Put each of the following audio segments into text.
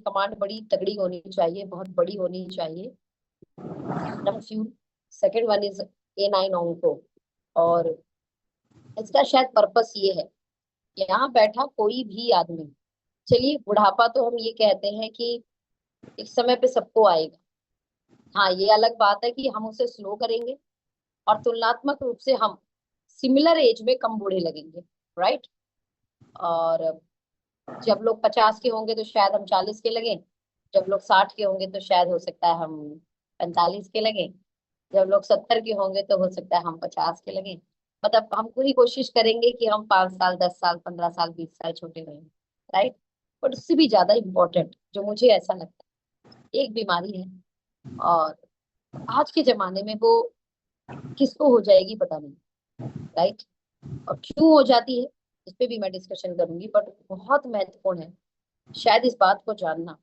Command बड़ी तगड़ी होनी चाहिए, बहुत बड़ी होनी चाहिए। Number few. Second one is A9 onco. और इसका शायद पर्पस ये है, यहाँ बैठा कोई भी आदमी, चलिए बुढ़ापा तो हम ये कहते हैं कि एक समय पे सबको आएगा। हाँ, ये अलग बात है कि हम उसे स्लो करेंगे और तुलनात्मक रूप से हम सिमिलर एज में कम बूढ़े लगेंगे, राइट। और जब लोग 50 के होंगे तो शायद हम 40 के लगे, जब लोग 60 के होंगे तो शायद हो सकता है हम 45 के लगे, जब लोग 70 के होंगे तो हो सकता है हम 50 के लगे। मतलब हम पूरी कोशिश करेंगे कि हम 5 साल, 10 साल, 15 साल, 20 साल छोटे रहें, राइट। बट उससे भी ज्यादा इम्पोर्टेंट जो मुझे ऐसा लगता है, एक बीमारी है, और आज के जमाने में वो किसको हो जाएगी पता नहीं, राइट। और क्यों हो जाती है इस पे भी मैं डिस्कशन करूंगी, बट बहुत महत्वपूर्ण है शायद इस बात को जानना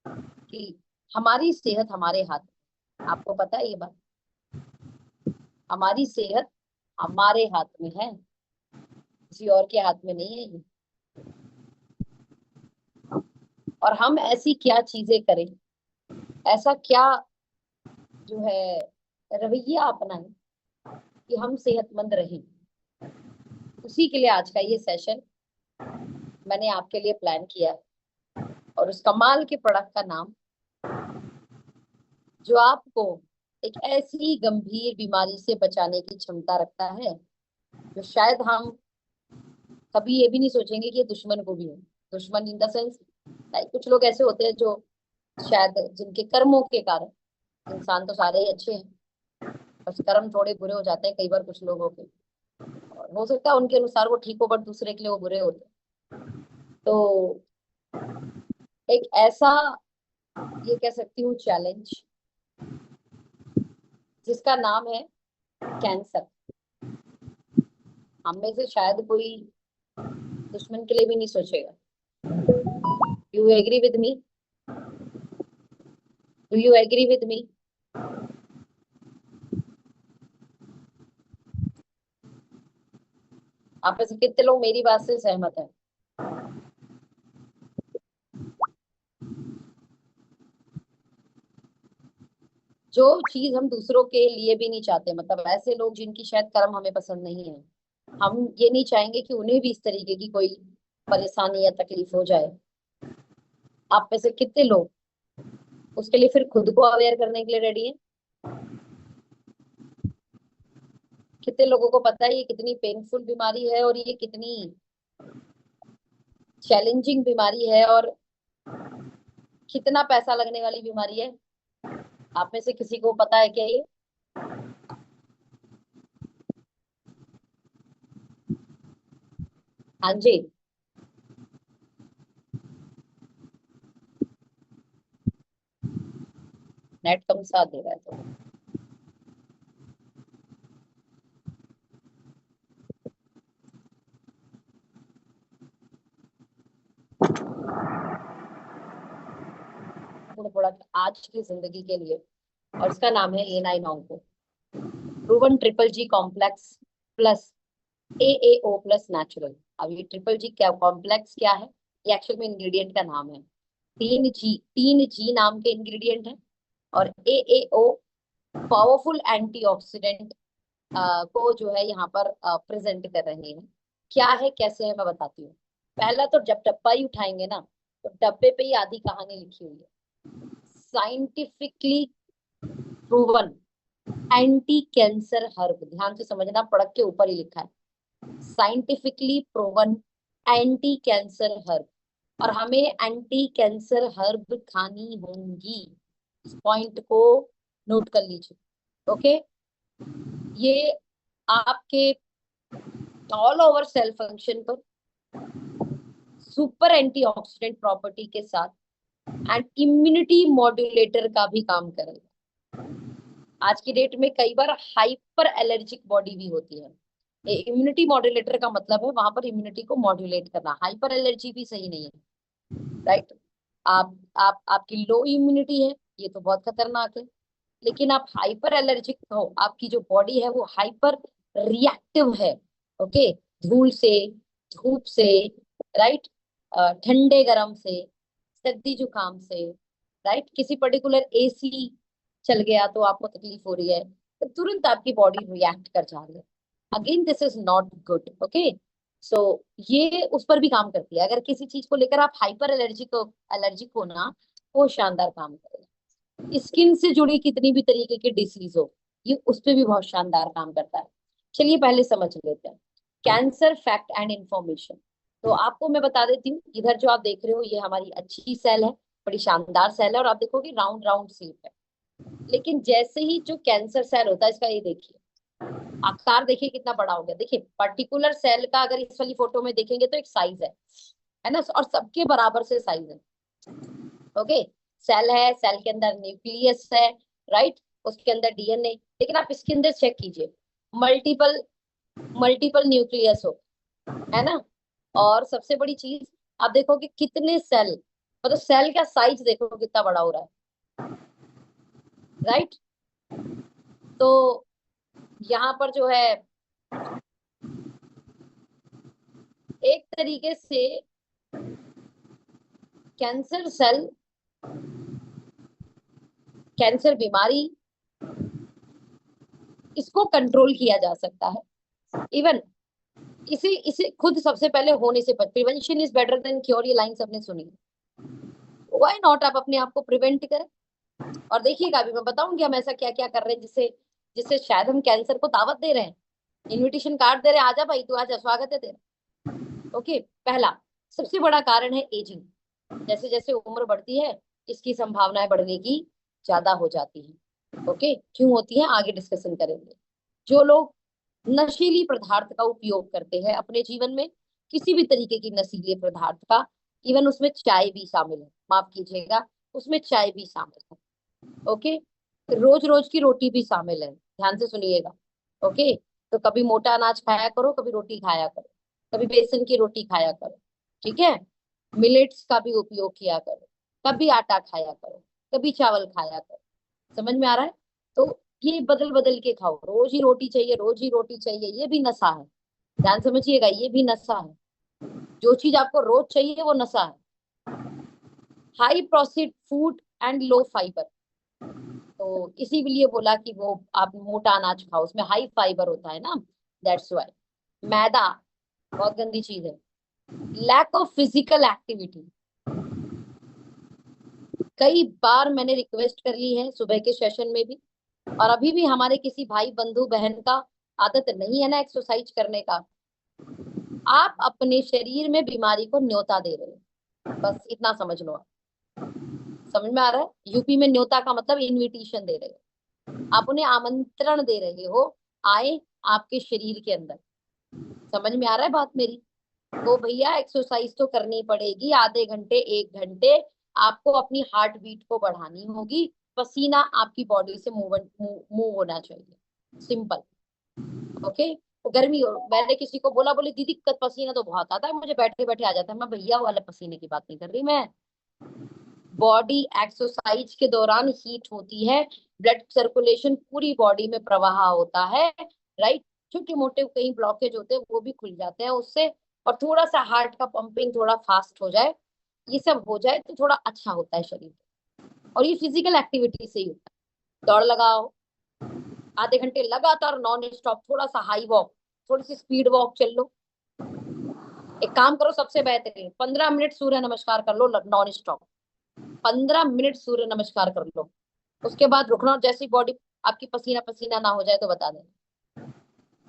कि हमारी सेहत हमारे हाथ में। आपको पता है ये बात? हमारी सेहत हमारे हाथ में है, किसी और के हाथ में नहीं है ये। और हम ऐसी क्या चीजें करें, ऐसा क्या जो है रवैया अपनाएं कि हम सेहतमंद रहें। उसी के लिए आज का ये सेशन मैंने आपके लिए प्लान किया है। और उस कमाल के प्रोडक्ट का नाम, जो आपको एक ऐसी गंभीर बीमारी से बचाने की क्षमता रखता है जो शायद हम कभी ये भी नहीं सोचेंगे कि ये दुश्मन को भी है। दुश्मन इन द सेंस, कुछ लोग ऐसे होते हैं जो शायद जिनके कर्मों के कारण, इंसान तो सारे ही अच्छे हैं, बस कर्म थोड़े बुरे हो जाते हैं कई बार कुछ लोगों के, और हो सकता है उनके अनुसार वो ठीक हो बट दूसरे के लिए वो बुरे होते हैं। तो एक ऐसा, ये कह सकती हूँ चैलेंज, जिसका नाम है कैंसर। हम में से शायद कोई दुश्मन के लिए भी नहीं सोचेगा। You agree with me? Do you agree with me? आप में से कितने लोग मेरी बात से सहमत हैं? जो चीज हम दूसरों के लिए भी नहीं चाहते, मतलब ऐसे लोग जिनकी शायद कर्म हमें पसंद नहीं है, हम ये नहीं चाहेंगे कि उन्हें भी इस तरीके की कोई परेशानी या तकलीफ हो जाए। आप में से कितने लोग उसके लिए फिर खुद को अवेयर करने के लिए रेडी है? कितने लोगों को पता है ये कितनी पेनफुल बीमारी है और ये कितनी चैलेंजिंग बीमारी है और कितना पैसा लगने वाली बीमारी है? आप में से किसी को पता है क्या ये? हाँ जी। नेट कम साथ दे रहा है तो थोड़ा थोड़ा आज की जिंदगी के लिए। और इसका नाम है A9 onco, proven triple G complex plus AAO plus natural. अब ये ट्रिपल जी क्या, कॉम्प्लेक्स क्या है, ये एक्चुअल में इंग्रेडिएंट का नाम है। 3G नाम के इंग्रेडिएंट है। और AAO पावरफुल एंटीऑक्सीडेंट को जो है यहाँ पर प्रेजेंट कर रहे हैं। क्या है कैसे है मैं बताती हूँ। पहला तो जब डब्बा ही उठाएंगे ना, तो डब्बे पे ही आधी कहानी लिखी हुई है। Scientifically proven anti cancer herb, ध्यान से समझना, प्रोडक्ट के ऊपर ही लिखा है scientifically proven anti cancer herb. और हमें एंटी कैंसर हर्ब खानी होंगी, इस पॉइंट को नोट कर लीजिए। ओके, ये आपके ऑल ओवर सेल फंक्शन पर सुपर एंटीऑक्सीडेंट प्रॉपर्टी के साथ एंड इम्यूनिटी मॉड्यूलेटर का भी काम करेगा। आज की डेट में कई बार हाइपर एलर्जिक बॉडी भी होती है। इम्यूनिटी मॉड्यूलेटर का मतलब है वहां पर इम्यूनिटी को मॉड्यूलेट करना। हाइपर एलर्जी भी सही नहीं है, राइट। आप आपकी लो इम्यूनिटी है, ये तो बहुत खतरनाक है। लेकिन आप हाइपर एलर्जिक हो, आपकी जो बॉडी है वो हाइपर रिएक्टिव है। ओके, धूल से, धूप से, राइट, ठंडे गर्म से, सर्दी जुकाम से, राइट, किसी पर्टिकुलर एसी चल गया तो आपको तकलीफ हो रही है, तो तुरंत आपकी बॉडी रिएक्ट कर जा रही है। Again this is not good, okay. So ये उस पर भी काम करती है। अगर किसी चीज को लेकर आप हाइपर एलर्जिक हो ना, वो शानदार काम करेगा। स्किन से जुड़ी कितनी भी तरीके की डिसीज हो, ये उस पर भी बहुत शानदार काम करता है। चलिए पहले समझ लेते हैं कैंसर फैक्ट एंड इंफॉर्मेशन। तो आपको मैं बता देती हूँ, इधर जो आप देख रहे हो ये हमारी अच्छी सेल है, बड़ी शानदार सेल है, और आप देखोगे राउंड राउंड शेप है। लेकिन जैसे ही जो कैंसर सेल होता है, इसका ये देखिए आकार, देखिए कितना बड़ा हो गया। देखिए पर्टिकुलर सेल का अगर इस वाली फोटो में देखेंगे तो एक साइज है ना, और सबके बराबर से साइज है, ओके। सेल है, सेल के अंदर न्यूक्लियस है, राइट, उसके अंदर डीएनए, लेकिन आप इसके अंदर चेक कीजिए, मल्टीपल मल्टीपल न्यूक्लियस हो, है ना। और सबसे बड़ी चीज, आप देखोगे कितने सेल, मतलब सेल का साइज देखो कितना बड़ा हो रहा है, राइट। तो यहाँ पर जो है एक तरीके से कैंसर सेल, कैंसर बीमारी, इसको कंट्रोल किया जा सकता है। इवन इसे इसे खुद सबसे पहले होने से, prevention is better than cure, ये लाइन सबने सुनी। व्हाई नॉट आप अपने आप को प्रिवेंट करें। और देखिएगा अभी मैं बताऊंगी हम ऐसा क्या क्या कर रहे हैं जिससे जिससे शायद हम कैंसर को दावत दे रहे हैं, इनविटेशन कार्ड दे रहे हैं, आजा भाई तू आजा, स्वागत है तेरा। ओके, पहला सबसे बड़ा कारण है एजिंग। जैसे जैसे उम्र बढ़ती है, इसकी संभावनाएं बढ़ने की ज्यादा हो जाती है। ओके, क्यों होती है आगे डिस्कशन करेंगे। जो लोग नशीली पदार्थ का उपयोग करते हैं अपने जीवन में, किसी भी तरीके की नशीले पदार्थ का, इवन उसमें चाय भी शामिल है, माफ कीजिएगा, उसमें चाय भी शामिल है, ओके। रोज रोज की रोटी भी शामिल है, ध्यान से सुनिएगा, ओके। तो कभी मोटा अनाज खाया करो, कभी रोटी खाया करो, कभी बेसन की रोटी खाया करो, ठीक है। मिलेट्स का भी उपयोग किया करो, कभी आटा खाया करो, कभी चावल खाया करो, समझ में आ रहा है। तो ये बदल बदल के खाओ, रोज ही रोटी चाहिए, रोज ही रोटी चाहिए, ये भी नशा है, ध्यान समझिएगा, ये भी नशा है। जो चीज आपको रोज चाहिए वो नशा है। High processed food and low fibre, तो इसीलिए बोला कि वो आप मोटा अनाज खाओ, उसमें हाई फाइबर होता है ना, दैट्स वाई। मैदा बहुत गंदी चीज है। लैक ऑफ फिजिकल एक्टिविटी, कई बार मैंने रिक्वेस्ट कर ली है सुबह के सेशन में भी, और अभी भी हमारे किसी भाई बंधु बहन का आदत नहीं है ना एक्सरसाइज करने का, आप अपने शरीर में बीमारी को न्योता दे रहे हो, बस इतना समझ लो आप। समझ में आ रहा है, यूपी में न्योता का मतलब इनविटेशन दे रहे हो, आप उन्हें आमंत्रण दे रहे हो, आए आपके शरीर के अंदर। समझ में आ रहा है बात मेरी। तो भैया एक्सरसाइज तो करनी पड़ेगी, आधे घंटे 1 घंटे आपको अपनी हार्ट बीट को बढ़ानी होगी, पसीना आपकी बॉडी से मूव होना चाहिए, सिंपल, ओके। तो गर्मी हो, मैंने किसी को बोला, बोले दीदी पसीना तो बहुत आता है मुझे, बैठे बैठे आ जाता है। मैं भैया वाले पसीने की बात नहीं कर रही मैं। बॉडी एक्सरसाइज के दौरान हीट होती है, ब्लड सर्कुलेशन पूरी बॉडी में प्रवाह होता है, राइट। छोटे मोटे कहीं ब्लॉकेज होते हैं वो भी खुल जाते हैं उससे, और थोड़ा सा हार्ट का पंपिंग थोड़ा फास्ट हो जाए, ये सब हो जाए तो थोड़ा अच्छा होता है शरीर। और ये फिजिकल एक्टिविटी से ही होता है। दौड़ लगाओ, आधे घंटे लगातार नॉन स्टॉप, थोड़ा सा हाई वॉक, थोड़ी सी स्पीड वॉक चल लो। एक काम करो, सबसे बेहतरीन 15 मिनट सूर्य नमस्कार कर लो नॉन स्टॉप, 15 मिनट सूर्य नमस्कार कर लो, उसके बाद रुकना, जैसी बॉडी आपकी पसीना पसीना ना हो जाए तो बता देना।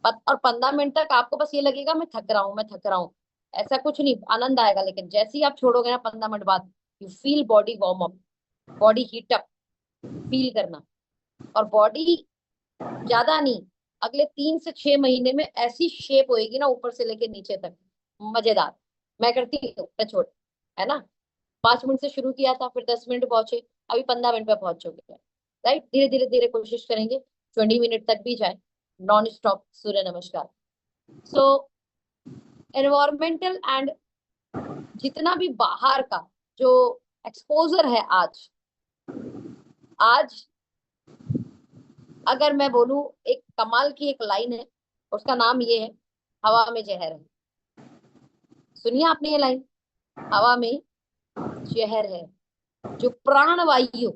और 15 मिनट तक आपको बस ये लगेगा मैं थक रहा हूँ, मैं थक रहा हूँ, ऐसा कुछ नहीं, आनंद आएगा। लेकिन जैसे ही आप छोड़ोगे ना 15 मिनट बाद, you feel body warm up, body heat up feel करना। और बॉडी ज्यादा नहीं, अगले 3 से 6 महीने में ऐसी शेप होएगी ना ऊपर से लेके नीचे तक, मजेदार। मैं करती हूँ, मैं छोड़, है ना। 5 मिनट से शुरू किया था, फिर 10 मिनट पहुंचे, अभी 15 मिनट पे पहुंच चुके हैं, राइट। धीरे धीरे धीरे कोशिश करेंगे 20 मिनट तक भी जाए नॉन स्टॉप सूर्य नमस्कार। सो एनवायरमेंटल एंड जितना भी बाहर का जो एक्सपोजर है आज, आज अगर मैं बोलूं, एक कमाल की एक लाइन है, उसका नाम ये है, हवा में जहर है। सुनिए आपने ये लाइन, हवा में जहर है। जो प्राण वायु,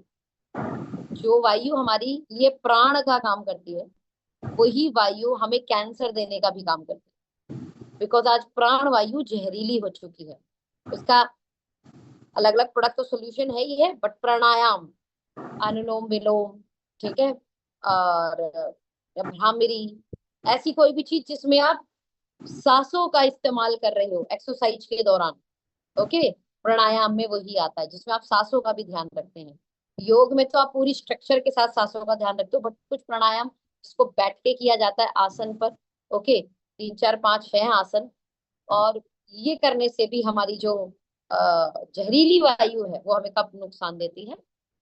जो वायु हमारी लिए प्राण का काम करती है, वही वायु हमें कैंसर देने का भी काम करती है। बिकॉज आज प्राण वायु जहरीली हो चुकी है। उसका अलग अलग प्रोडक्ट तो सोल्यूशन है ही है, बट प्राणायाम, अनुलोम विलोम, ठीक है, और या भ्रामरी, ऐसी कोई भी चीज जिसमें आप सांसों का इस्तेमाल कर रहे हो एक्सरसाइज के दौरान, ओके, प्राणायाम में वही आता है जिसमें आप सांसों का भी ध्यान रखते हैं। योग में तो आप पूरी स्ट्रक्चर के साथ सांसों का ध्यान रखते हो, बट कुछ प्राणायाम जिसको बैठ के किया जाता है आसन पर, ओके, 3 4 5 है आसन, और ये करने से भी हमारी जो जहरीली वायु है वो हमें कब नुकसान देती है।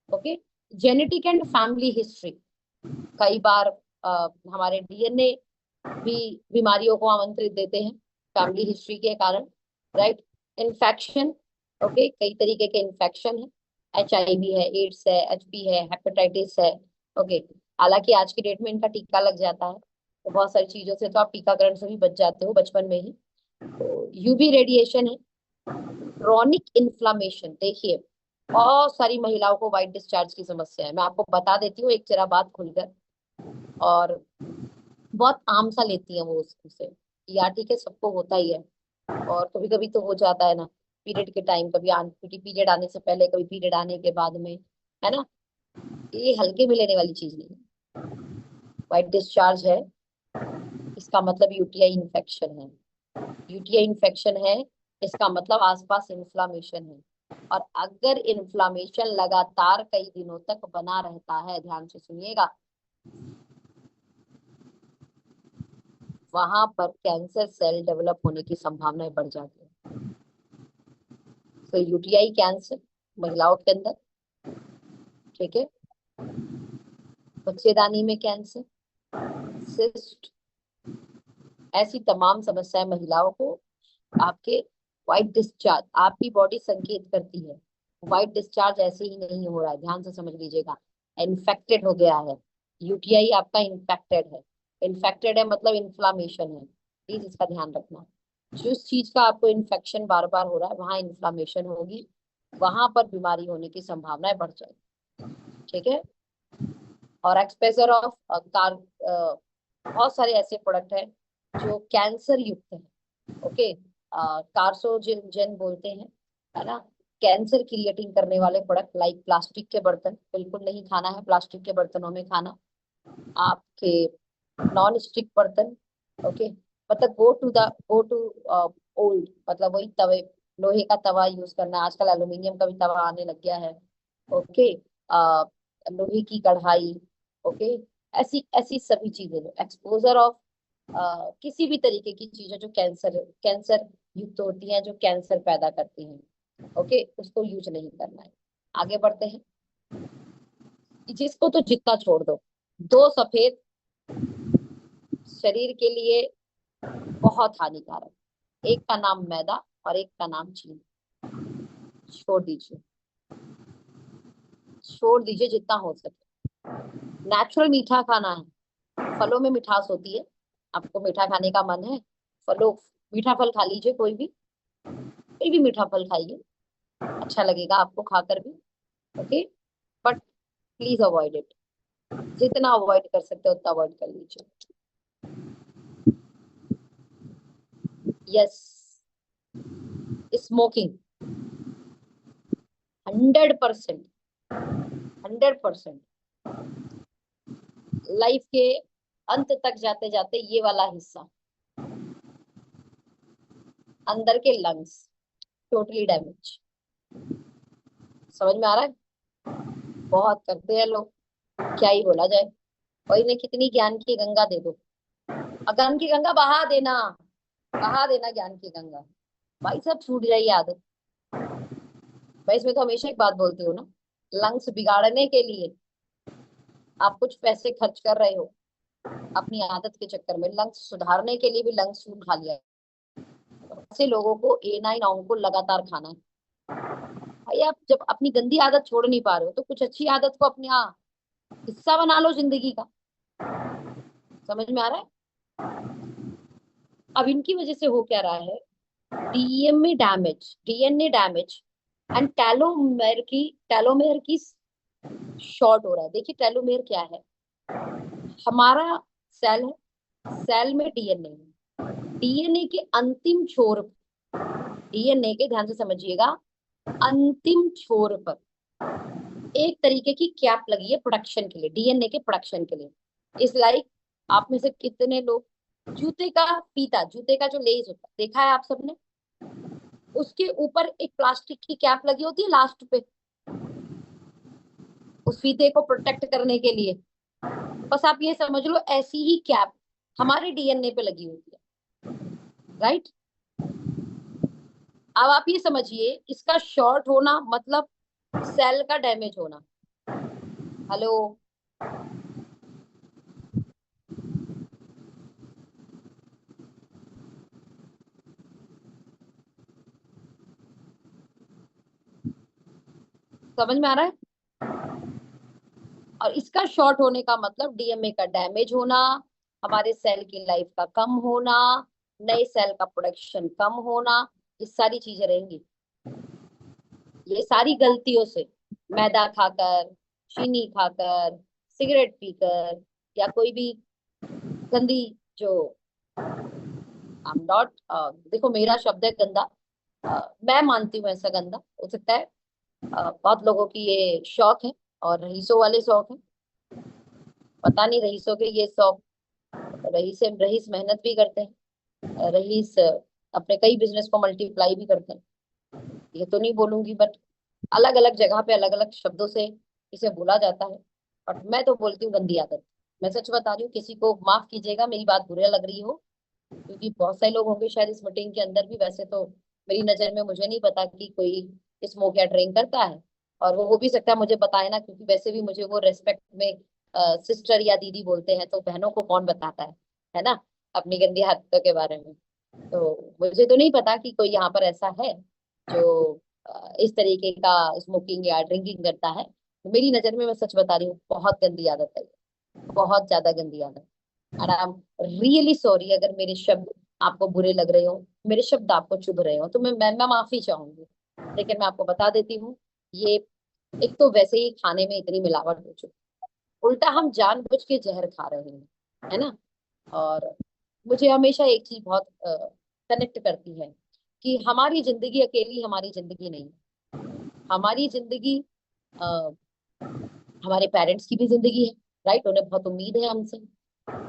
Okay, genetic and family history, कई बार हमारे डीएनए भी बीमारियों को आमंत्रित देते हैं फैमिली हिस्ट्री के कारण, राइट। इन्फेक्शन, ओके, कई तरीके के इन्फेक्शन है, HIV है, एड्स है, HP है, हेपेटाइटिस है, ओके। हालांकि आज की डेट में इनका टीका लग जाता है, तो बहुत सारी चीजों से तो आप टीकाकरण से भी बच जाते हो बचपन में ही। तो UV रेडिएशन है, क्रॉनिक इन्फ्लामेशन, देखिए बहुत सारी महिलाओं को व्हाइट डिस्चार्ज की समस्या है। मैं आपको बता देती हूँ एक जरा बात खुलकर, और बहुत आम सा लेती है वो उससे, या ठीक है, सबको होता ही है, और कभी कभी तो हो जाता है ना पीरियड के टाइम, कभी पीरियड आने से पहले, कभी पीरियड आने के बाद में, है ना। ये हल्के में लेने वाली चीज नहीं है। व्हाइट डिस्चार्ज है, इसका मतलब UTI इन्फेक्शन है। UTI इन्फेक्शन है, इसका मतलब आसपास इन्फ्लामेशन है। और अगर इन्फ्लामेशन लगातार कई दिनों तक बना रहता है, ध्यान से सुनिएगा, वहां पर कैंसर सेल डेवलप होने की संभावनाएं बढ़ जाती है। तो UTI कैंसर महिलाओं के अंदर, ठीक है, बच्चेदानी में कैंसर, सिस्ट, ऐसी तमाम समस्याएं महिलाओं को आपके व्हाइट डिस्चार्ज, आपकी बॉडी संकेत करती है व्हाइट डिस्चार्ज ऐसे ही नहीं हो रहा है, ध्यान से समझ लीजिएगा, इन्फेक्टेड हो गया है। UTI आपका इन्फेक्टेड है, इन्फेक्टेड है मतलब इन्फ्लामेशन है, प्लीज इसका ध्यान रखना। जिस चीज का आपको इन्फेक्शन बार बार हो रहा है वहां इन्फ्लामेशन होगी, वहां पर बीमारी होने की संभावनाएं बढ़ जाएगी, ठीक है। और एक्सपेजर ऑफ कार, बहुत सारे ऐसे प्रोडक्ट हैं जो कैंसर युक्त है, ओके, कार्सोजेन बोलते हैं, है ना। कैंसर क्रिएटिंग करने वाले प्रोडक्ट लाइक प्लास्टिक के बर्तन बिल्कुल नहीं खाना है, प्लास्टिक के बर्तनों में खाना, आपके नॉन स्टिक बर्तन, ओके, मतलब गो टू ओल्ड, मतलब वही तवे, लोहे का तवा यूज करना, आजकल एल्यूमिनियम का भी तवा आने लग गया है, ओके, लोहे की कढ़ाई, ओके, ऐसी ऐसी सभी चीजें, एक्सपोजर ऑफ किसी भी तरीके की चीजें जो कैंसर कैंसर युक्त होती हैं, जो कैंसर पैदा करती हैं, ओके, उसको यूज नहीं करना है। आगे बढ़ते हैं, जिसको तो जितना छोड़ दो, दो सफेद शरीर के लिए बहुत हानिकारक, एक का नाम मैदा और एक का नाम चीनी, छोड़ दीजिए, छोड़ दीजिए जितना हो सके। नेचुरल मीठा खाना है, फलों में मिठास होती है, आपको मीठा खाने का मन है, फलों, मीठा फल खा लीजिए, कोई भी मीठा फल खाइए, अच्छा लगेगा आपको खाकर भी, okay, but please avoid it, जितना अवॉइड कर सकते हो उतना अवॉइड कर लीजिए। यस, स्मोकिंग, 100%, 100%, लाइफ के अंत तक जाते जाते ये वाला हिस्सा, अंदर के लंग्स टोटली डैमेज, समझ में आ रहा है। बहुत करते हैं लोग, क्या ही बोला जाए, और इन्हें कितनी ज्ञान की गंगा दे दो, ज्ञान की गंगा बहा देना, बहा देना ज्ञान की गंगा, भाई सब छूट जाए ये आदत। मैं इसमें तो हमेशा एक बात बोलती हूँ ना, लंग्स बिगाड़ने के लिए आप कुछ पैसे खर्च कर रहे हो अपनी आदत के चक्कर में, लंग्स सुधारने के लिए भी लंग्स फूड खा लिया है। ऐसे लोगों को A9 को लगातार खाना है। भाई आप जब अपनी गंदी आदत छोड़ नहीं पा रहे हो, तो कुछ अच्छी आदत को अपने हिस्सा बना लो जिंदगी का, समझ में आ रहा है। अब इनकी वजह से हो क्या रहा है, DNA डैमेज, एंड टेलोमेयर की शॉर्ट हो रहा है। देखिए टेलोमेयर क्या है, हमारा सेल है, सेल में डीएनए है, डीएनए के अंतिम छोर, डीएनए के, ध्यान से समझिएगा, अंतिम छोर पर एक तरीके की कैप लगी है प्रोडक्शन के लिए, डीएनए के प्रोडक्शन के लिए। इस लाइक आप में से कितने लोग जूते का फीता, जूते का जो लेस होता है देखा है आप सबने, उसके ऊपर एक प्लास्टिक की कैप लगी होती है लास्ट पे, उस फीते को प्रोटेक्ट करने के लिए। बस आप ये समझ लो ऐसी ही कैप हमारे डीएनए पे लगी होती है, राइट। अब आप ये समझिए इसका शॉर्ट होना मतलब सेल का डैमेज होना। हेलो, समझ में आ रहा है? और इसका शॉर्ट होने का मतलब डीएनए का डैमेज होना, हमारे सेल की लाइफ का कम होना, नए सेल का प्रोडक्शन कम होना, ये सारी चीजें रहेंगी। ये सारी गलतियों से, मैदा खाकर, चीनी खाकर, सिगरेट पीकर, या कोई भी गंदी जो, आई एम नॉट, देखो मेरा शब्द है गंदा, मैं मानती हूँ ऐसा गंदा हो सकता है, बहुत लोगों की ये शौक है और रईसों वाले शौक है। पता नहीं रईसों के ये शौक, रईस मेहनत भी करते हैं, रईस अपने कई बिजनेस को मल्टीप्लाई भी करते हैं, ये तो नहीं बोलूंगी, बट अलग अलग जगह पे अलग अलग शब्दों से इसे बोला जाता है। और मैं तो बोलती हूँ गंदी आदत। मैं सच बता रही हूँ, किसी को माफ कीजिएगा मेरी बात बुरे लग रही हो, क्योंकि बहुत सारे लोग होंगे शायद इस मीटिंग के अंदर भी, वैसे तो मेरी नजर में मुझे नहीं पता कि कोई स्मोक या ड्रिंक करता है, और वो हो भी सकता है मुझे बताए ना, क्योंकि वैसे भी मुझे वो रेस्पेक्ट में सिस्टर या दीदी बोलते हैं, तो बहनों को कौन बताता है ना, अपनी गंदी आदतों के बारे में। तो मुझे तो नहीं पता कि कोई यहाँ पर ऐसा है जो इस तरीके का स्मोकिंग या ड्रिंकिंग करता है। तो मेरी नजर में, मैं सच बता रही हूँ, बहुत गंदी आदत है, बहुत ज्यादा गंदी आदत। And I am really sorry अगर मेरे शब्द आपको बुरे लग रहे हो, मेरे शब्द आपको चुभ रहे हो, तो मैं माफी चाहूंगी। लेकिन मैं आपको बता देती हूँ, ये एक तो वैसे ही खाने में इतनी मिलावट हो चुकी, उल्टा हम जानबूझ के जहर खा रहे हैं, है ना। और मुझे हमेशा एक चीज बहुत कनेक्ट करती है कि हमारी जिंदगी अकेली हमारी जिंदगी नहीं है। हमारी जिंदगी अ, हमारे पेरेंट्स की भी जिंदगी है, राइट, उन्हें बहुत उम्मीद है हमसे।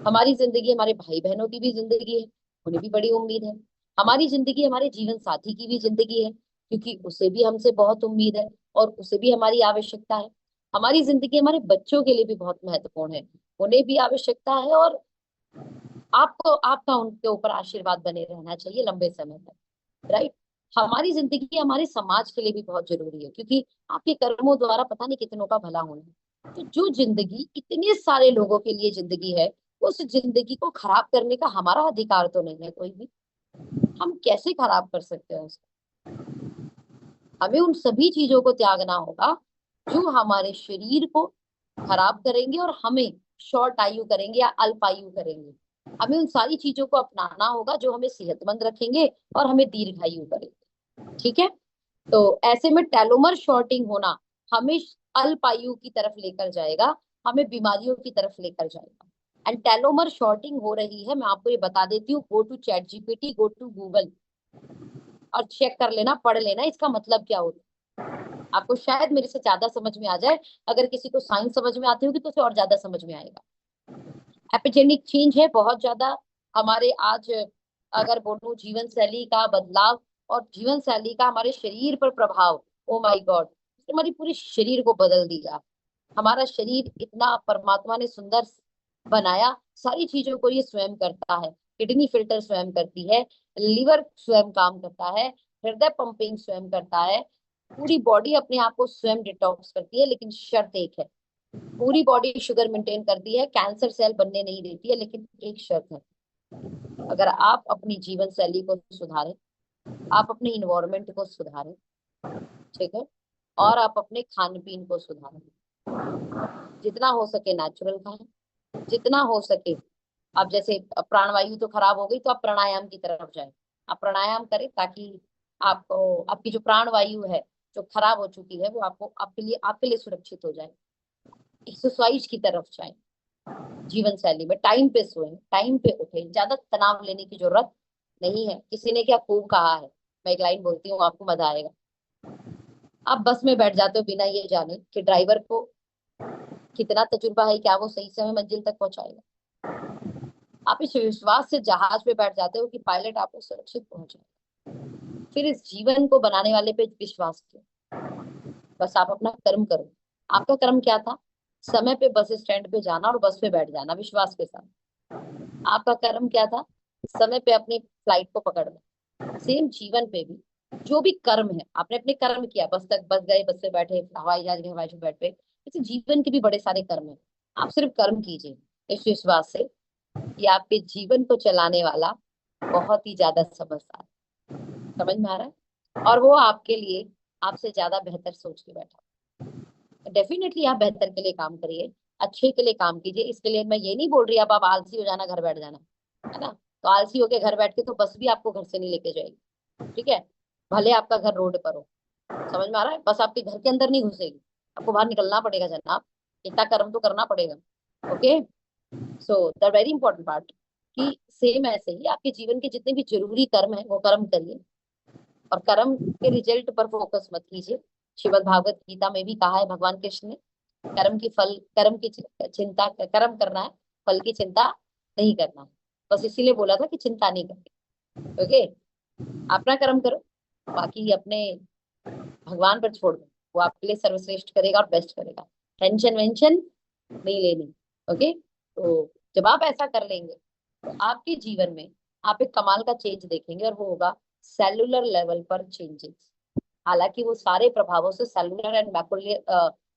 हमारी जिंदगी हमारे भाई बहनों की भी जिंदगी है, उन्हें भी बड़ी उम्मीद है। हमारी जिंदगी हमारे जीवन साथी की भी जिंदगी है, क्योंकि उसे भी हमसे बहुत उम्मीद है और उसे भी हमारी आवश्यकता है। हमारी जिंदगी हमारे बच्चों के लिए भी बहुत महत्वपूर्ण है, उन्हें भी आवश्यकता है। और आपको, आपका उनके ऊपर आशीर्वाद बने रहना चाहिए लंबे समय तक, राइट। हमारी जिंदगी हमारे समाज के लिए भी बहुत जरूरी है, क्योंकि आपके कर्मों द्वारा पता नहीं कितनों का भला होना है। तो जो जिंदगी इतने सारे लोगों के लिए जिंदगी है, उस जिंदगी को खराब करने का हमारा अधिकार तो नहीं है कोई भी। हम कैसे खराब कर सकते हैं उसको? हमें उन सभी चीजों को त्यागना होगा जो हमारे शरीर को खराब करेंगे और हमें शॉर्ट आयु करेंगे या अल्प आयु करेंगे। हमें उन सारी चीजों को अपनाना होगा जो हमें सेहतमंद रखेंगे और हमें दीर्घायु करेंगे, ठीक है। तो ऐसे में टेलोमर शॉर्टिंग होना हमें अल्प आयु की तरफ लेकर जाएगा, हमें बीमारियों की तरफ लेकर जाएगा। एंड टेलोमर शॉर्टिंग हो रही है, मैं आपको ये बता देती हूँ, go to ChatGPT, go to Google और चेक कर लेना, पढ़ लेना इसका मतलब क्या होता है। आपको शायद मेरे से ज्यादा समझ में आ जाए, अगर किसी को साइंस समझ में आती होगी तो उसे और ज्यादा समझ में आएगा। एपिजेनिक चेंज है बहुत ज्यादा हमारे आज, अगर बोलूं जीवन शैली का बदलाव और जीवन शैली का हमारे शरीर पर प्रभाव, ओ माय गॉड, हमारी पूरी शरीर को बदल दिया। हमारा शरीर इतना परमात्मा ने सुंदर बनाया, सारी चीजों को ये स्वयं करता है। किडनी फिल्टर स्वयं करती है, लीवर स्वयं काम करता है, हृदय पंपिंग स्वयं करता है, पूरी बॉडी अपने आप को स्वयं डिटॉक्स करती है। लेकिन शर्त एक है, पूरी बॉडी शुगर मेंटेन करती है, कैंसर सेल बनने नहीं देती है, लेकिन एक शर्त है, अगर आप अपनी जीवन शैली को सुधारें, आप अपने इन्वायरमेंट को सुधारें, ठीक है, और आप अपने खान पीन को सुधारें, जितना हो सके नेचुरल खाएं, जितना हो सके, आप जैसे प्राणवायु तो खराब हो गई तो आप प्राणायाम की तरफ जाएं, आप प्राणायाम करें ताकि आपको, आपकी जो प्राणवायु है जो खराब हो चुकी है वो आपको आपके लिए सुरक्षित हो जाए। एक्सरसाइज की तरफ जाए, जीवन शैली में टाइम पे सोएं, टाइम पे उठें, ज्यादा तनाव लेने की जरूरत नहीं है। किसी ने क्या खूब कहा है, मैं एक लाइन बोलती हूँ, आपको मजा आएगा। आप बस में बैठ जाते हो बिना ये जाने कि ड्राइवर को कितना तजुर्बा है, क्या वो सही समय मंजिल तक पहुंचाएगा। आप इस विश्वास से जहाज पे बैठ जाते हो कि पायलट आपको सुरक्षित पहुंचाएगा। फिर इस जीवन को बनाने वाले पे विश्वास करो। बस आप अपना कर्म करो। आपका कर्म क्या था? समय पे बस स्टैंड पे जाना और बस पे बैठ जाना विश्वास के साथ। आपका कर्म क्या था? समय पे अपनी फ्लाइट को पकड़ना। सेम जीवन पे भी जो भी कर्म है, आपने अपने कर्म किया, बस तक बस गए, बस से बैठे, हवाई जहाज गए, हवाई जहाज बैठ पे, ऐसे जीवन के भी बड़े सारे कर्म है। आप सिर्फ कर्म कीजिए इस विश्वास से कि आपके जीवन को चलाने वाला बहुत ही ज्यादा समझदार, समझ में आ रहा है, और वो आपके लिए आपसे ज्यादा बेहतर सोच के बैठा। डेफिनेटली आप बेहतर के लिए काम करिए, अच्छे के लिए काम कीजिए। इसके लिए मैं ये नहीं बोल रही आप आलसी हो जाना, घर बैठ जाना, है ना। तो आलसी होके घर बैठ के तो बस भी आपको घर से नहीं लेके जाएगी, ठीक है, भले आपका घर रोड पर हो। समझ में आ रहा है? बस आपके घर के अंदर नहीं घुसेगी, आपको बाहर निकलना पड़ेगा जनाब, इतना कर्म तो करना पड़ेगा। Okay, so the very important part कि सेम ऐसे ही आपके जीवन के जितने भी जरूरी कर्म है वो कर्म करिए, और कर्म के रिजल्ट पर फोकस मत कीजिए। श्रीमद् भागवत गीता में भी कहा है भगवान कृष्ण ने, कर्म की चिंता, कर्म करना है, फल की चिंता नहीं करना है। बस इसीलिए बोला था कि चिंता नहीं करनी। ओके, अपना कर्म करो, बाकी अपने भगवान पर छोड़ दो, वो आपके लिए सर्वश्रेष्ठ करेगा और बेस्ट करेगा। टेंशन वेंशन नहीं लेनी। ओके, तो जब आप ऐसा कर लेंगे तो आपके जीवन में आप एक कमाल का चेंज देखेंगे, और वो होगा सेलुलर लेवल पर चेंजेस। हालांकि वो सारे प्रभावों से सेलुलर एंड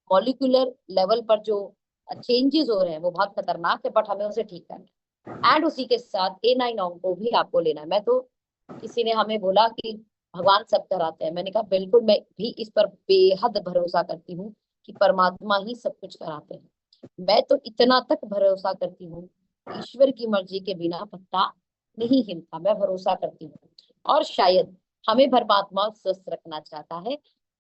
मॉलिक्यूलर लेवल पर जो चेंजेस हो रहे हैं वो बहुत खतरनाक है, बट हमें उसे ठीक करना है। एंड उसी के साथ A9 अंक को भी आपको लेना है। मैं तो, किसी ने हमें बोला कि भगवान सब कराते हैं, मैंने कहा बिल्कुल, मैं भी इस पर बेहद भरोसा करती हूँ कि परमात्मा ही सब कुछ कराते हैं। मैं तो इतना तक भरोसा करती हूँ, ईश्वर की मर्जी के बिना पत्ता नहीं हिलता, मैं भरोसा करती हूँ। और शायद हमें परमात्मा स्वस्थ रखना चाहता है,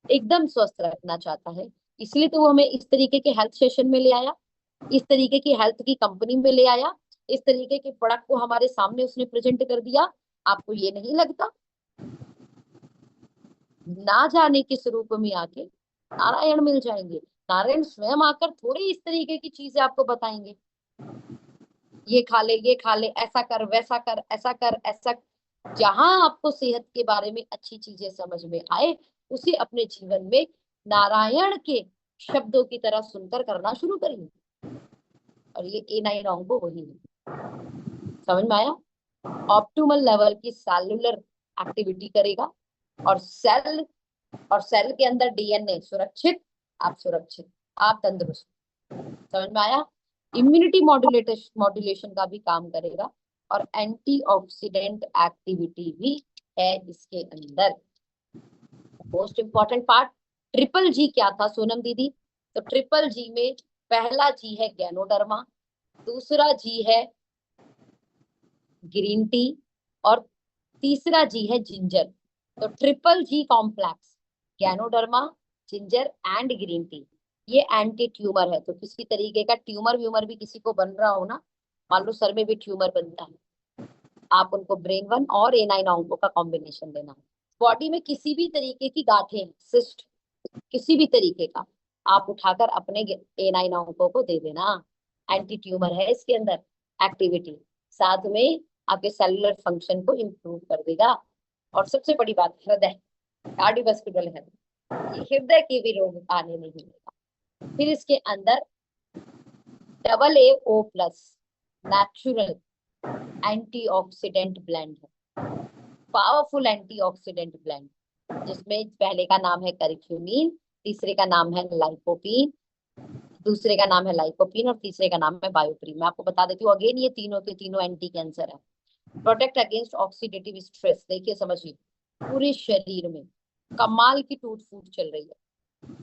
एकदम स्वस्थ रखना चाहता है, इसलिए तो वो हमें इस तरीके के हेल्थ सेशन में ले आया, इस तरीके की हेल्थ की कंपनी में ले आया, इस तरीके के प्रोडक्ट को हमारे सामने उसने प्रेजेंट कर दिया। आपको ये नहीं लगता? ना जाने किस रूप में आके नारायण मिल जाएंगे। नारायण स्वयं आकर थोड़ी इस तरीके की चीजें आपको बताएंगे, ये खा ले, ये खा ले, ऐसा कर, वैसा कर, ऐसा कर, ऐसा। जहां आपको सेहत के बारे में अच्छी चीजें समझ में आए, उसे अपने जीवन में नारायण के शब्दों की तरह सुनकर करना शुरू करिए। और ये A9 अंगो वही है, समझ में आया? ऑप्टिमल लेवल की सेलुलर एक्टिविटी करेगा, और सेल के अंदर DNA सुरक्षित, आप सुरक्षित, आप तंदुरुस्त। समझ में आया? इम्यूनिटी मॉड्यूलेशन का भी काम करेगा, और एंटीऑक्सीडेंट एक्टिविटी भी है इसके अंदर। मोस्ट इंपॉर्टेंट पार्ट, ट्रिपल जी क्या था सोनम दीदी? तो ट्रिपल जी में पहला जी है गैनोडर्मा, दूसरा जी है ग्रीन टी, और तीसरा जी है जिंजर। तो triple G complex, ganoderma, ginger and green tea, ये एंटी ट्यूमर है। तो किसी तरीके का ट्यूमर व्यूमर भी किसी को बन रहा हो ना, मान लो सर में भी ट्यूमर बनता है, आप उनको ब्रेन 1 और A9 अंकों का कॉम्बिनेशन देना। बॉडी में किसी भी तरीके की गांठें, सिस्ट, किसी भी तरीके का, आप उठाकर अपने A9 अंकों को दे देना। एंटी ट्यूमर है इसके अंदर एक्टिविटी, साथ में आपके सेलुलर फंक्शन को इम्प्रूव कर देगा। और सबसे बड़ी बात, हृदय, कार्डियोवास्कुलर हेल्थ, ये हृदय के भी रोग आने नहीं देगा। फिर इसके अंदर AA O+ natural antioxidant blend है, पावरफुल एंटीऑक्सीडेंट ब्लेंड, जिसमें पहले का नाम है करक्यूमिन, तीसरे का नाम है लाइकोपीन, दूसरे का नाम है लाइकोपीन, और तीसरे का नाम है बायोप्रीन। मैं आपको बता देती हूँ अगेन, ये तीनों के तीनों एंटी कैंसर है। प्रोटेक्ट अगेंस्ट ऑक्सीडेटिव स्ट्रेस, देखिए समझिए, पूरे शरीर में कमाल की टूट फूट चल रही है,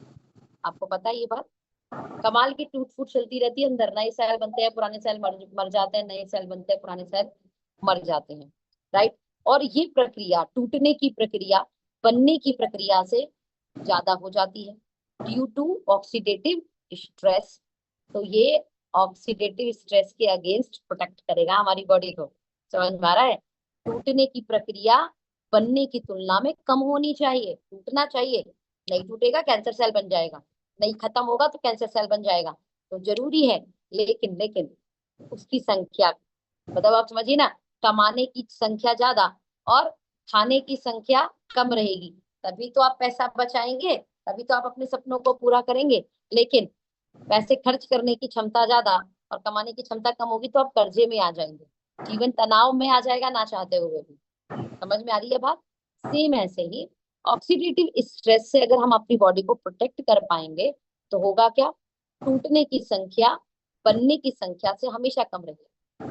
आपको पता है ये बात? कमाल की टूट फूट चलती रहती है, अंदर नए सेल बनते हैं, पुराने सेल मर जाते हैं, नए सेल बनते हैं, पुराने सेल मर जाते हैं, राइट। और ये प्रक्रिया, टूटने की प्रक्रिया, बनने की प्रक्रिया से ज्यादा हो जाती है ड्यू टू ऑक्सीडेटिव स्ट्रेस। तो ये ऑक्सीडेटिव स्ट्रेस के अगेंस्ट प्रोटेक्ट करेगा हमारी बॉडी को। समझ में आ रहा है? टूटने की प्रक्रिया बनने की तुलना में कम होनी चाहिए। टूटना चाहिए, नहीं टूटेगा कैंसर सेल बन जाएगा, नहीं खत्म होगा तो कैंसर सेल बन जाएगा। तो जरूरी है, लेकिन लेकिन उसकी संख्या, मतलब आप समझिए ना, कमाने की संख्या ज्यादा और खाने की संख्या कम रहेगी, तभी तो आप पैसा बचाएंगे, तभी तो आप अपने सपनों को पूरा करेंगे। लेकिन पैसे खर्च करने की क्षमता ज्यादा और कमाने की क्षमता कम होगी तो आप कर्जे में आ जाएंगे, जीवन तनाव में आ जाएगा ना चाहते हुए भी। समझ में आ रही है बात? सेम ऐसे ही ऑक्सीडेटिव स्ट्रेस से अगर हम अपनी बॉडी को प्रोटेक्ट कर पाएंगे तो होगा क्या, टूटने की संख्या बनने की संख्या से हमेशा कम रहेगी।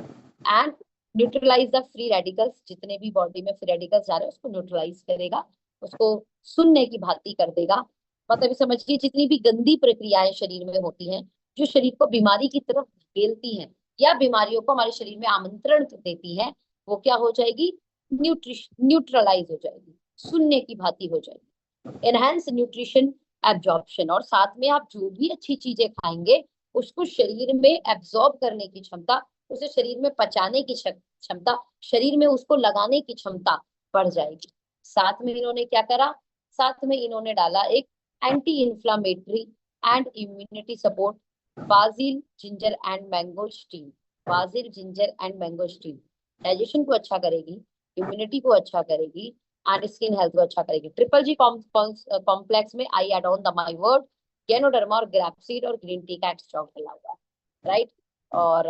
And neutralise the free radicals, जितने भी बॉडी में फ्री रेडिकल्स जा रहे हैं उसको न्यूट्रलाइज करेगा, उसको सुनने की भांति कर देगा। मतलब समझिए जितनी भी गंदी प्रक्रियाएं शरीर में होती हैं, जो शरीर को बीमारी की तरफ धकेलती हैं या बीमारियों को हमारे शरीर में आमंत्रण देती हैं, वो क्या हो जाएगी, न्यूट्रलाइज हो जाएगी, सुनने की भांति हो जाएगी। एनहांस न्यूट्रिशन एब्जॉर्प्शन, और साथ में आप जो भी अच्छी चीजें खाएंगे उसको शरीर में एब्जॉर्ब करने की क्षमता, उसे शरीर में पचाने की क्षमता, शरीर में उसको लगाने की क्षमता बढ़ जाएगी। साथ में इन्होंने क्या करा, साथ में इन्होंने डाला एक anti inflammatory and immunity support, basil ginger and mango steam. Basil ginger and mango steam digestion को अच्छा करेगी, इम्यूनिटी को अच्छा करेगी एंड स्किन हेल्थ को अच्छा करेगी। ट्रिपल जी कॉम्प्लेक्स में I add on the my word ganoderma और ग्रैपसीड और ग्रीन टी का एक्सट्रैक्ट डला हुआ है, राइट। और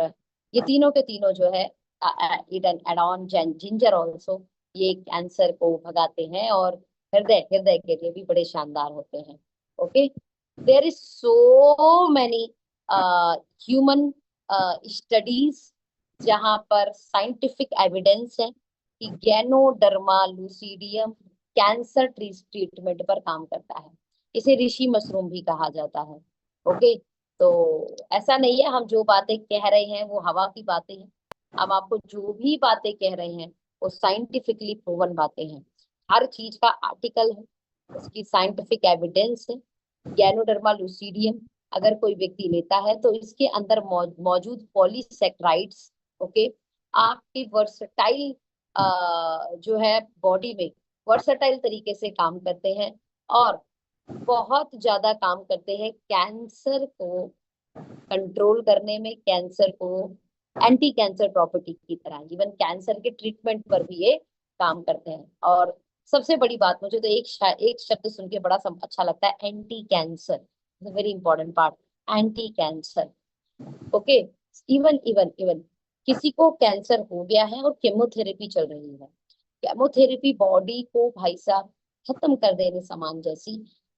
ये तीनों के तीनों जो है, it an add on ginger also, ये कैंसर को भगाते हैं और हृदय हृदय के लिए भी बड़े शानदार होते हैं। Okay, there is so many human studies जहां पर साइंटिफिक एविडेंस है कि गैनोडर्मा लूसीडियम कैंसर ट्रीटमेंट पर काम करता है। इसे ऋषि मशरूम भी कहा जाता है। ओके, तो ऐसा नहीं है हम जो बातें कह रहे हैं वो हवा की बातें हैं। हम आपको जो भी बातें कह रहे हैं वो साइंटिफिकली प्रूवन बातें हैं। हर चीज का आर्टिकल है, उसकी साइंटिफिक एविडेंस है। गैनोडर्मा लूसीडियम अगर कोई व्यक्ति लेता है तो इसके अंदर मौजूद पॉलीसेक्राइड्स, ओके, आपकी वर्सटाइल जो है बॉडी में वर्सटाइल तरीके से काम करते हैं और बहुत ज्यादा काम करते हैं कैंसर को कंट्रोल करने में, कैंसर को एंटी कैंसर प्रॉपर्टी की तरह इवन कैंसर के ट्रीटमेंट पर भी ये काम करते हैं। और सबसे बड़ी बात, मुझे तो एक शब्द सुन के बड़ा अच्छा लगता है, anti cancer, very important part, anti cancer. Okay, even even even किसी को कैंसर हो गया है और केमोथेरेपी चल रही है, केमोथेरेपी बॉडी को भाई साहब खत्म कर देने समान जैसी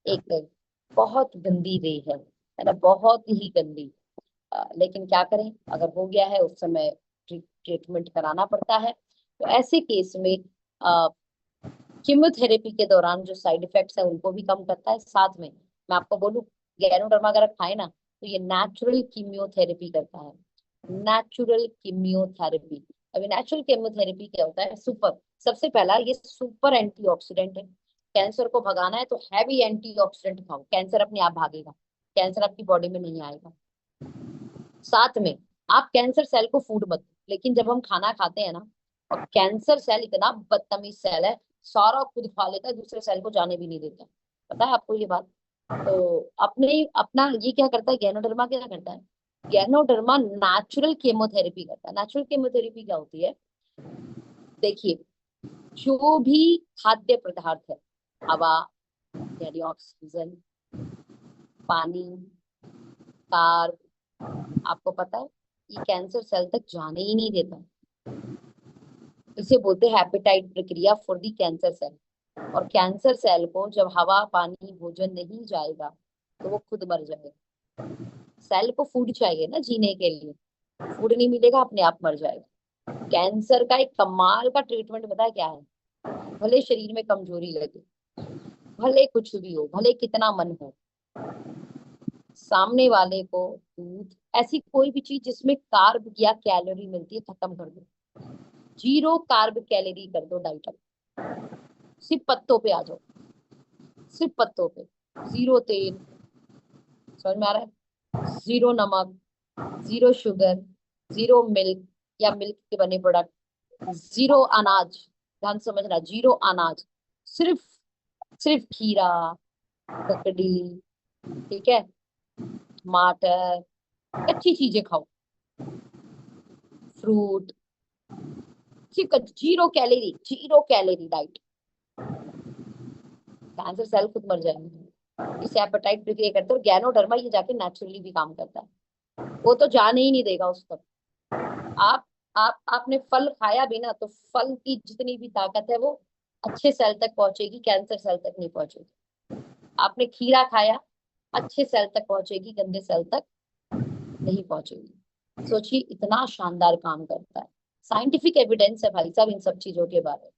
एक बहुत गंदी रे है ना, बहुत ही गंदी। लेकिन क्या करें, अगर हो गया है उस समय ट्रीटमेंट कराना पड़ता है। तो ऐसे केस में कीमोथेरेपी के दौरान जो साइड इफेक्ट्स है उनको भी कम करता है। साथ में मैं आपको बोलूं, गैनोडर्मा अगर आप खाए ना तो ये नेचुरल कीमियोथेरेपी करता है, नेचुरल कीमियोथेरेपी। अभी नेचुरल कीमियोथेरेपी क्या होता है, सुपर, सबसे पहला ये सुपर एंटीऑक्सीडेंट है। कैंसर को भगाना है तो हैवी एंटीऑक्सीडेंट खाओ, कैंसर अपने आप भागेगा, कैंसर आपकी बॉडी में नहीं आएगा। साथ में आप कैंसर सेल को फूड मत, लेकिन जब हम खाना खाते हैं ना, और कैंसर सेल इतना बदतमीज सेल है, सारा खुद खा लेता है, दूसरे सेल को जाने भी नहीं देता। पता है आपको ये बात? तो अपने अपना ये क्या करता है, गैनोडर्मा क्या करता है, गैनोडर्मा नेचुरल केमोथेरेपी करता है। नेचुरल केमोथेरेपी क्या होती है, देखिए, जो भी खाद्य पदार्थ है, हवा यानी ऑक्सीजन, पानी, कार्ब, आपको पता है ये कैंसर सेल तक जाने ही नहीं देता। इसे बोलते हैं हेपेटाइट प्रक्रिया फॉर दी कैंसर सेल। और कैंसर सेल को जब हवा पानी भोजन नहीं जाएगा तो वो खुद मर जाएगा। सेल को फूड चाहिए ना जीने के लिए, फूड नहीं मिलेगा अपने आप मर जाएगा। कैंसर का एक कमाल का ट्रीटमेंट पता है क्या है, भले शरीर में कमजोरी लगे, भले कुछ भी हो, भले कितना मन हो, सामने वाले को दूध, ऐसी कोई भी चीज जिसमें कार्ब या कैलोरी मिलती है खत्म कर दो, जीरो कार्ब कैलोरी कर दो डाइट। सिर्फ पत्तों पे आ जाओ, सिर्फ पत्तों पे, 0 तेल, समझ में आ रहा है, 0 नमक, 0 शुगर, 0 मिल्क या मिल्क के बने प्रोडक्ट, 0 अनाज, ध्यान से समझना, 0 अनाज, सिर्फ सिर्फ खीरा, ककड़ी, ठीक है, टमाटर, अच्छी चीजें खाओ, फ्रूट, सिर्फ 0 calorie, 0 calorie diet. Cancer cell खुद मर जाएंगे, इससे एपेटाइट क्रिएट करते हैं, और गैनोडर्मा ये जाके नेचुरली भी काम करता है, वो तो जाने ही नहीं देगा उस तक। आप आपने फल खाया भी ना, तो फल की जितनी भी ताकत है वो अच्छे सेल तक पहुंचेगी, कैंसर सेल तक नहीं पहुंचेगी। आपने खीरा खाया, अच्छे सेल तक पहुंचेगी, गंदे सेल तक नहीं पहुंचेगी। सोचिए इतना शानदार काम करता है, साइंटिफिक एविडेंस है भाई साहब इन सब चीजों के बारे में।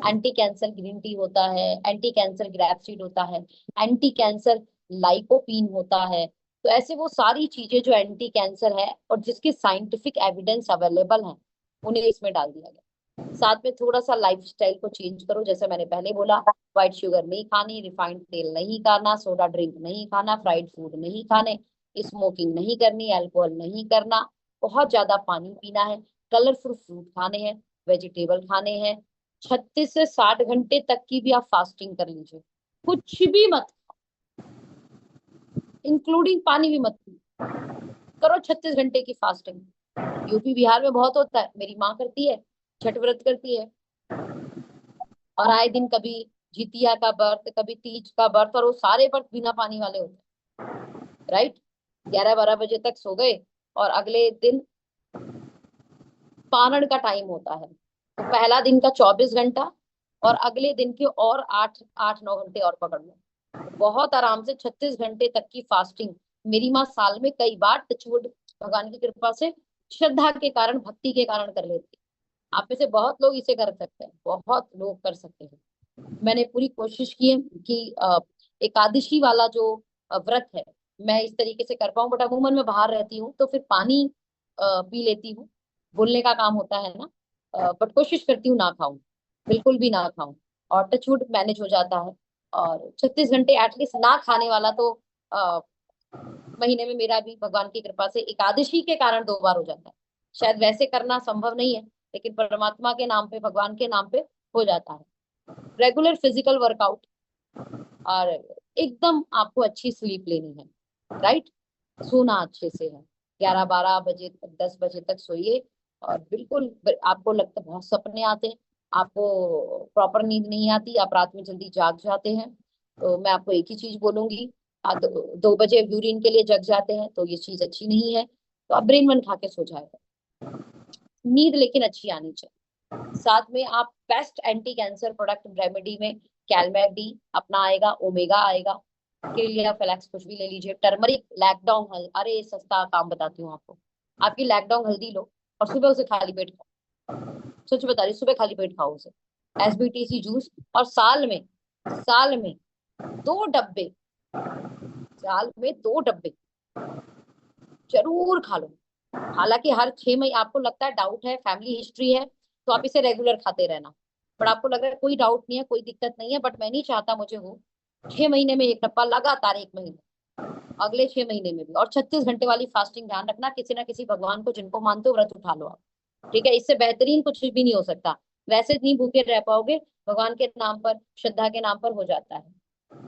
एंटी कैंसर ग्रीन टी होता है, एंटी कैंसर ग्रैपसीड होता है, एंटी कैंसर लाइकोपीन होता है। तो ऐसे वो सारी चीजें जो एंटी कैंसर है और जिसके साइंटिफिक एविडेंस अवेलेबल है, उन्हें इसमें डाल दिया गया। साथ में थोड़ा सा लाइफस्टाइल को चेंज करो, जैसे मैंने पहले बोला, व्हाइट शुगर नहीं खानी, रिफाइंड तेल नहीं खाना, सोडा ड्रिंक नहीं खाना, फ्राइड फूड नहीं खाने, स्मोकिंग नहीं करनी, अल्कोहल नहीं करना, बहुत ज्यादा पानी पीना है, कलरफुल फ्रूट खाने हैं, वेजिटेबल खाने हैं, 36 से 60 घंटे तक की भी आप फास्टिंग कर लीजिए, कुछ भी मत, इंक्लूडिंग पानी भी मत पियो, करो 36 घंटे की फास्टिंग। यूपी बिहार में बहुत होता है, मेरी माँ करती है, छठ व्रत करती है, और आए दिन कभी जितिया का व्रत, कभी तीज का व्रत, और वो सारे व्रत बिना पानी वाले होते हैं, राइट। 11-12 बजे तक सो गए, और अगले दिन पारण का टाइम होता है, तो पहला दिन का 24 घंटा, और अगले दिन के और 8-9 घंटे और पकड़ लो, बहुत आराम से 36 घंटे तक की फास्टिंग। मेरी माँ साल में कई बार, टचवुड, भगवान की कृपा से, श्रद्धा के कारण, भक्ति के कारण कर लेती है। आप में से बहुत लोग इसे कर सकते हैं, बहुत लोग कर सकते हैं। मैंने पूरी कोशिश की है कि एकादशी वाला जो व्रत है, मैं इस तरीके से कर पाऊं, बट अमूमन मैं बाहर रहती हूँ तो फिर पानी पी लेती हूँ, बोलने का काम होता है ना, बट कोशिश करती हूँ ना खाऊं, बिल्कुल भी ना खाऊं, और टचवुड मैनेज हो जाता है। और 36 घंटे एटलीस्ट ना खाने वाला तो अ, महीने में मेरा भी भगवान की कृपा से एकादशी के कारण 2 बार हो जाता है। शायद वैसे करना संभव नहीं है, लेकिन परमात्मा के नाम पे, भगवान के नाम पे हो जाता है। रेगुलर फिजिकल वर्कआउट, और एकदम आपको अच्छी स्लीप लेनी है, राइट, सोना अच्छे से है, 11-12 बजे तक, 10 बजे तक सोइए। और बिल्कुल आपको लगता है बहुत सपने आते हैं, आपको प्रॉपर नींद नहीं आती, आप रात में जल्दी जाग जाते हैं, तो मैं आपको एक ही चीज बोलूंगी, आप 2 बजे यूरिन के लिए जग जाते हैं, तो ये चीज अच्छी नहीं है, तो आप ब्रेन वन खा के सो जाएगा। नींद लेकिन अच्छी आनी चाहिए। साथ में आप best anti cancer product remedy में कैलमैक डी अपना आएगा, ओमेगा आएगा, केलिया फ्लैक्स कुछ भी ले लीजिए, टर्मरिक, लैकडॉन्ग हल्दी, अरे सस्ता काम बताती हूँ आपको, आपकी लैकडॉन्ग हल्दी लो, और सुबह उसे खाली पेट खाओ, सच बता रही, सुबह खाली पेट खाओ उसे, एसबीटीसी जूस, और साल में 2 डब्बे, साल में 2 डब्बे जरूर खा लो। हालांकि हर 6 महीने, आपको लगता है डाउट है, फैमिली हिस्ट्री है, तो आप इसे रेगुलर खाते रहना, पर आपको लग रहा है कोई डाउट नहीं है, कोई दिक्कत नहीं है, बट मैं नहीं चाहता मुझे हो, 6 महीने में 1 डब्बा लगातार, 1 महीने, अगले 6 महीने में भी, और 36 घंटे वाली फास्टिंग, ध्यान रखना, किसी ना किसी भगवान को जिनको मानते हो व्रत उठा लो आप, ठीक है, इससे बेहतरीन कुछ भी नहीं हो सकता। वैसे नहीं भूखे रह पाओगे, भगवान के नाम पर, श्रद्धा के नाम पर हो जाता है।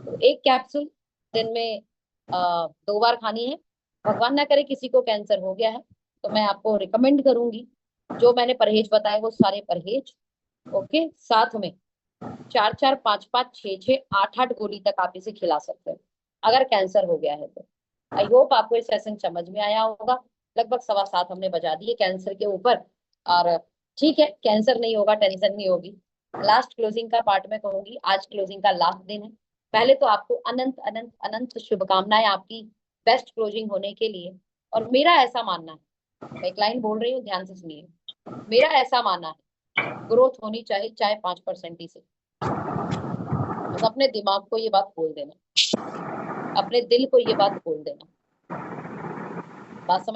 तो एक कैप्सूल दिन में 2 बार खानी है। भगवान ना करे किसी को कैंसर हो गया है, तो मैं आपको रिकमेंड करूंगी, जो मैंने परहेज बताए वो सारे परहेज, ओके, साथ में 4-4, 5-5, 6-6, 8-8 गोली तक आप इसे खिला सकते हैं, अगर कैंसर हो गया है तो। आई होप आपको ये सेशन समझ में आया होगा। लगभग 7:15 हमने बजा दिए कैंसर के ऊपर, और ठीक है, कैंसर नहीं होगा, टेंशन नहीं होगी। लास्ट क्लोजिंग का पार्ट में कहूंगी, आज क्लोजिंग का लास्ट दिन है। पहले तो आपको अनंत अनंत अनंत शुभकामनाएं आपकी बेस्ट क्लोजिंग होने के लिए। और मेरा ऐसा मानना है, मैं एक लाइन बोल रही हूँ, ध्यान से सुनिए, मेरा ऐसा मानना है, ग्रोथ होनी चाहिए, चाहे 5% ही से। बस अपने दिमाग को ये बात बोल देना, अपने दिल को ये बात बोल देना, बात समझ